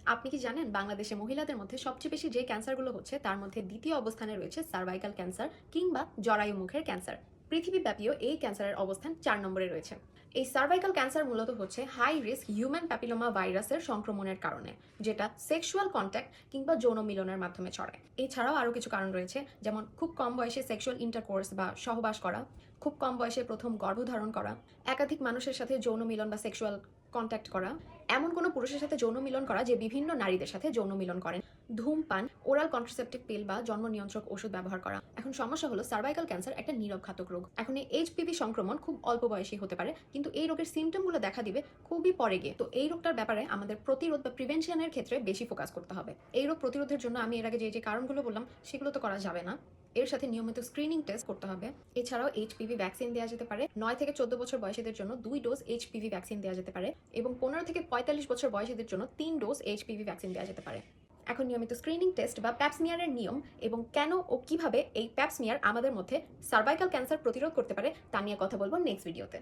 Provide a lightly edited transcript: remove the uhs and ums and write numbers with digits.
আপনি কি জানেন বাংলাদেশে মহিলাদের মধ্যে সবচেয়ে বেশি যে ক্যান্সারগুলো হচ্ছে তার মধ্যে দ্বিতীয় অবস্থানে রয়েছে সার্ভাইকাল ক্যান্সার কিংবা জরায়ু মুখের ক্যান্সার। পৃথিবীব্যাপীও এই ক্যান্সারের অবস্থান 4 নম্বরে রয়েছে। এই সার্ভাইকাল ক্যান্সার মূলত হচ্ছে হাই রিস্ক হিউম্যান প্যাপিলোমা ভাইরাসের সংক্রমণের কারণে, যেটা সেক্সুয়াল কন্ট্যাক্ট কিংবা যৌন মিলনের মাধ্যমে ছড়ায়। এছাড়াও আরও কিছু কারণ রয়েছে, যেমন খুব কম বয়সে সেক্সুয়াল ইন্টারকোর্স বা সহবাস করা, খুব কম বয়সে প্রথম গর্ভধারণ করা, একাধিক মানুষের সাথে যৌন মিলন বা সেক্সুয়াল কন্ট্যাক্ট করা, এমন কোনো পুরুষের সাথে যৌন মিলন করা যে বিভিন্ন নারীদের সাথে যৌন মিলন করেন, ধূমপান, ওরাল কন্ট্রাসেপটিভ পিল বা জন্ম নিয়ন্ত্রক ওষুধ ব্যবহার করা। এখন সমস্যা হলো সার্ভাইকাল ক্যান্সার একটা নীরব ঘাতক রোগ। এখন এই এইচপিভি সংক্রমণ খুব অল্প বয়সী হতে পারে, কিন্তু এই রোগের সিমটমগুলো দেখা দিবে খুবই পরে গিয়ে। তো এই রোগটার ব্যাপারে আমাদের প্রতিরোধ বা প্রিভেনশনের ক্ষেত্রে বেশি ফোকাস করতে হবে। এই রোগ প্রতিরোধের জন্য আমি এর আগে যে যে কারণগুলো বললাম সেগুলো তো করা যাবে না, এর সাথে নিয়মিত স্ক্রিনিং টেস্ট করতে হবে। এছাড়াও এইচপিভি ভ্যাকসিন দেওয়া যেতে পারে। 9 থেকে 14 বছর বয়সীদের জন্য 2 ডোজ এইচপিভি ভ্যাকসিন দেওয়া যেতে পারে এবং 15 থেকে 45 বছর বয়সীদের জন্য 3 ডোজ এইচপিভি ভ্যাকসিন দেওয়া যেতে পারে। এখন নিয়মিত স্ক্রিনিং টেস্ট বা প্যাপসমিয়ারের নিয়ম এবং কেন ও কিভাবে এই প্যাপসমিয়ার আমাদের মধ্যে সার্ভাইকাল ক্যান্সার প্রতিরোধ করতে পারে তা নিয়ে কথা বলবো নেক্সট ভিডিওতে।